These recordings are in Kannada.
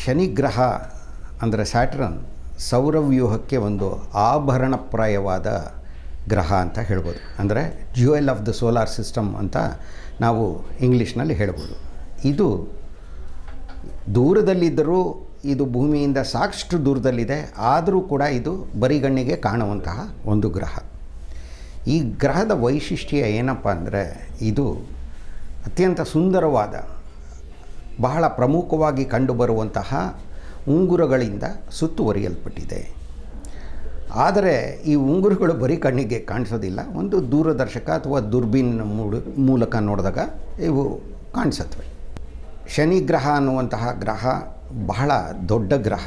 ಶನಿಗ್ರಹ ಅಂದರೆ ಸ್ಯಾಟರ್ನ್ ಸೌರವ್ಯೂಹಕ್ಕೆ ಒಂದು ಆಭರಣಪ್ರಾಯವಾದ ಗ್ರಹ ಅಂತ ಹೇಳ್ಬೋದು. ಅಂದರೆ jewel of the solar system ಅಂತ ನಾವು ಇಂಗ್ಲೀಷ್ನಲ್ಲಿ ಹೇಳ್ಬೋದು. ಇದು ದೂರದಲ್ಲಿದ್ದರೂ ಇದು ಭೂಮಿಯಿಂದ ಸಾಕಷ್ಟು ದೂರದಲ್ಲಿದೆ, ಆದರೂ ಕೂಡ ಇದು ಬರಿಗಣ್ಣಿಗೆ ಕಾಣುವಂತಹ ಒಂದು ಗ್ರಹ. ಈ ಗ್ರಹದ ವೈಶಿಷ್ಟ್ಯ ಏನಪ್ಪ ಅಂದರೆ, ಇದು ಅತ್ಯಂತ ಸುಂದರವಾದ, ಬಹಳ ಪ್ರಮುಖವಾಗಿ ಕಂಡುಬರುವಂತಹ ಉಂಗುರಗಳಿಂದ ಸುತ್ತುವರಿಯಲ್ಪಟ್ಟಿದೆ. ಆದರೆ ಈ ಉಂಗುರಗಳು ಬರೀ ಕಣ್ಣಿಗೆ ಕಾಣಿಸೋದಿಲ್ಲ, ಒಂದು ದೂರದರ್ಶಕ ಅಥವಾ ದುರ್ಬೀನ್ ಮೂಲಕ ನೋಡಿದಾಗ ಇವು ಕಾಣಿಸುತ್ತವೆ. ಶನಿ ಗ್ರಹ ಅನ್ನುವಂತಹ ಗ್ರಹ ಬಹಳ ದೊಡ್ಡ ಗ್ರಹ.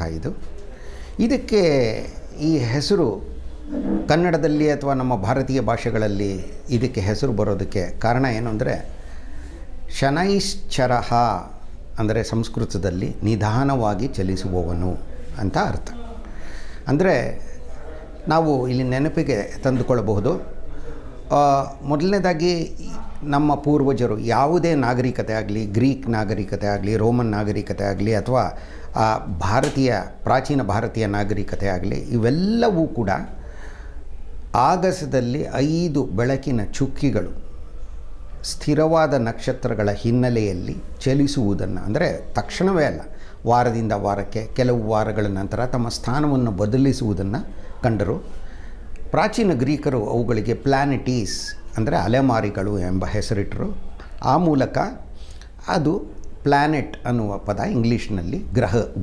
ಇದಕ್ಕೆ ಈ ಹೆಸರು ಕನ್ನಡದಲ್ಲಿ ಅಥವಾ ನಮ್ಮ ಭಾರತೀಯ ಭಾಷೆಗಳಲ್ಲಿ ಇದಕ್ಕೆ ಹೆಸರು ಬರೋದಕ್ಕೆ ಕಾರಣ ಏನು ಅಂದರೆ, ಶನೈಶ್ಚರಃ ಅಂದರೆ ಸಂಸ್ಕೃತದಲ್ಲಿ ನಿಧಾನವಾಗಿ ಚಲಿಸುವವನು ಅಂತ ಅರ್ಥ. ಅಂದರೆ ನಾವು ಇಲ್ಲಿ ನೆನಪಿಗೆ ತಂದುಕೊಳ್ಳಬಹುದು, ಮೊದಲನೇದಾಗಿ ನಮ್ಮ ಪೂರ್ವಜರು ಯಾವುದೇ ನಾಗರಿಕತೆ ಆಗಲಿ, ಗ್ರೀಕ್ ನಾಗರಿಕತೆ ಆಗಲಿ, ರೋಮನ್ ನಾಗರಿಕತೆ ಆಗಲಿ, ಅಥವಾ ಪ್ರಾಚೀನ ಭಾರತೀಯ ನಾಗರಿಕತೆ ಆಗಲಿ, ಇವೆಲ್ಲವೂ ಕೂಡ ಆಗಸದಲ್ಲಿ 5 ಬೆಳಕಿನ ಚುಕ್ಕಿಗಳು ಸ್ಥಿರವಾದ ನಕ್ಷತ್ರಗಳ ಹಿನ್ನೆಲೆಯಲ್ಲಿ ಚಲಿಸುವುದನ್ನು, ಅಂದರೆ ತಕ್ಷಣವೇ ಅಲ್ಲ, ವಾರದಿಂದ ವಾರಕ್ಕೆ, ಕೆಲವು ವಾರಗಳ ನಂತರ ತಮ್ಮ ಸ್ಥಾನವನ್ನು ಬದಲಿಸುವುದನ್ನು ಕಂಡರು. ಪ್ರಾಚೀನ ಗ್ರೀಕರು ಅವುಗಳಿಗೆ ಪ್ಲಾನೆಟೀಸ್ ಅಂದರೆ ಅಲೆಮಾರಿಗಳು ಎಂಬ ಹೆಸರಿಟ್ಟರು. ಆ ಮೂಲಕ ಅದು ಪ್ಲ್ಯಾನೆಟ್ ಅನ್ನುವ ಪದ ಇಂಗ್ಲೀಷ್ನಲ್ಲಿ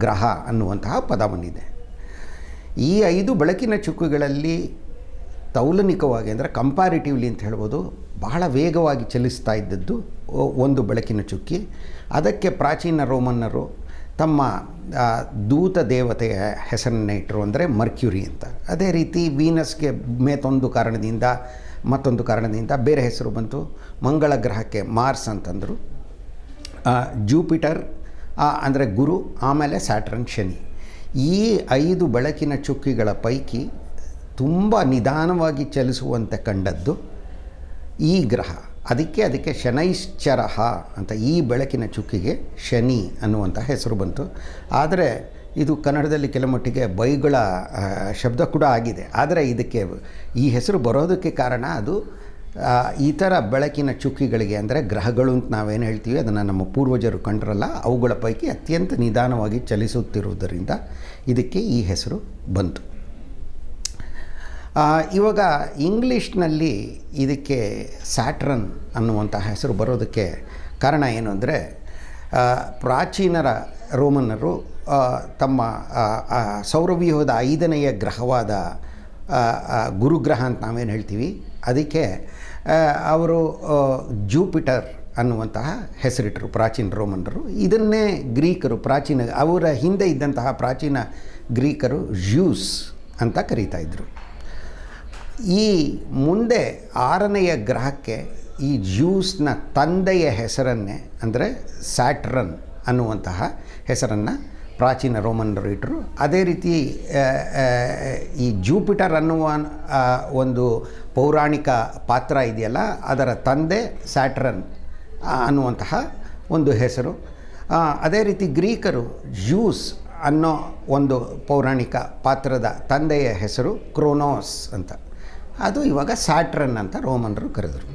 ಗ್ರಹ ಅನ್ನುವಂತಹ ಪದ ಬಂದಿದೆ. ಈ 5 ಬೆಳಕಿನ ಚುಕ್ಕಿಗಳಲ್ಲಿ ತೌಲನಿಕವಾಗಿ ಅಂದರೆ ಕಂಪ್ಯಾರಿಟಿವ್ಲಿ ಅಂತ ಹೇಳ್ಬೋದು, ಬಹಳ ವೇಗವಾಗಿ ಚಲಿಸ್ತಾ ಇದ್ದದ್ದು ಒಂದು ಬೆಳಕಿನ ಚುಕ್ಕಿ. ಅದಕ್ಕೆ ಪ್ರಾಚೀನ ರೋಮನ್ನರು ತಮ್ಮ ದೂತ ದೇವತೆಯ ಹೆಸರನ್ನು ಇಟ್ಟರು, ಅಂದರೆ ಮರ್ಕ್ಯುರಿ ಅಂತ. ಅದೇ ರೀತಿ ವೀನಸ್ಗೆ ಮತ್ತೊಂದು ಕಾರಣದಿಂದ ಬೇರೆ ಹೆಸರು ಬಂತು. ಮಂಗಳ ಗ್ರಹಕ್ಕೆ ಮಾರ್ಸ್ ಅಂತಂದರು. ಜೂಪಿಟರ್ ಅಂದರೆ ಗುರು, ಆಮೇಲೆ ಸ್ಯಾಟರ್ನ್ ಶನಿ. ಈ 5 ಬೆಳಕಿನ ಚುಕ್ಕಿಗಳ ಪೈಕಿ ತುಂಬ ನಿಧಾನವಾಗಿ ಚಲಿಸುವಂತೆ ಕಂಡದ್ದು ಈ ಗ್ರಹ. ಅದಕ್ಕೆ ಶನೈಶ್ಚರಃ ಅಂತ ಈ ಬೆಳಕಿನ ಚುಕ್ಕಿಗೆ ಶನಿ ಅನ್ನುವಂಥ ಹೆಸರು ಬಂತು. ಆದರೆ ಇದು ಕನ್ನಡದಲ್ಲಿ ಕೆಲಮಟ್ಟಿಗೆ ಬೈಗಳ ಶಬ್ದ ಕೂಡ ಆಗಿದೆ. ಆದರೆ ಇದಕ್ಕೆ ಈ ಹೆಸರು ಬರೋದಕ್ಕೆ ಕಾರಣ ಅದು ಇತರ ಬೆಳಕಿನ ಚುಕ್ಕಿಗಳಿಗೆ, ಅಂದರೆ ಗ್ರಹಗಳು ಅಂತ ನಾವೇನು ಹೇಳ್ತೀವಿ, ಅದನ್ನು ನಮ್ಮ ಪೂರ್ವಜರು ಕಂಡ್ರಲ್ಲ, ಅವುಗಳ ಪೈಕಿ ಅತ್ಯಂತ ನಿಧಾನವಾಗಿ ಚಲಿಸುತ್ತಿರುವುದರಿಂದ ಇದಕ್ಕೆ ಈ ಹೆಸರು ಬಂತು. ಇವಾಗ ಇಂಗ್ಲೀಷ್ನಲ್ಲಿ ಇದಕ್ಕೆ ಸ್ಯಾಟರ್ನ್ ಅನ್ನುವಂಥ ಹೆಸರು ಬರೋದಕ್ಕೆ ಕಾರಣ ಏನು ಅಂದರೆ, ಪ್ರಾಚೀನರ ರೋಮನ್ನರು ತಮ್ಮ ಸೌರವ್ಯೂಹದ 5ನೆಯ ಗ್ರಹವಾದ ಗುರುಗ್ರಹ ಅಂತ ನಾವೇನು ಹೇಳ್ತೀವಿ, ಅದಕ್ಕೆ ಅವರು ಜೂಪಿಟರ್ ಅನ್ನುವಂತಹ ಹೆಸರಿಟ್ಟರು ಪ್ರಾಚೀನ ರೋಮನ್ನರು. ಇದನ್ನೇ ಗ್ರೀಕರು ಅವರ ಹಿಂದೆ ಇದ್ದಂತಹ ಪ್ರಾಚೀನ ಗ್ರೀಕರು ಜ್ಯೂಸ್ ಅಂತ ಕರೀತಾಯಿದ್ರು. ಈ ಮುಂದೆ 6ನೆಯ ಗ್ರಹಕ್ಕೆ ಈ ಜ್ಯೂಸ್ನ ತಂದೆಯ ಹೆಸರನ್ನೇ, ಅಂದರೆ ಸ್ಯಾಟರ್ನ್ ಅನ್ನುವಂತಹ ಹೆಸರನ್ನು ಪ್ರಾಚೀನ ರೋಮನ್ನರು ಇಟ್ಟರು. ಅದೇ ರೀತಿ ಈ ಜೂಪಿಟರ್ ಅನ್ನುವ ಒಂದು ಪೌರಾಣಿಕ ಪಾತ್ರ ಇದೆಯಲ್ಲ, ಅದರ ತಂದೆ ಸ್ಯಾಟರ್ನ್ ಅನ್ನುವಂತಹ ಒಂದು ಹೆಸರು. ಅದೇ ರೀತಿ ಗ್ರೀಕರು ಜ್ಯೂಸ್ ಅನ್ನೋ ಒಂದು ಪೌರಾಣಿಕ ಪಾತ್ರದ ತಂದೆಯ ಹೆಸರು ಕ್ರೋನೋಸ್ ಅಂತ. ಅದು ಇವಾಗ ಸ್ಯಾಟರ್ನ್ ಅಂತ ರೋಮನ್ನರು ಕರೆದರು.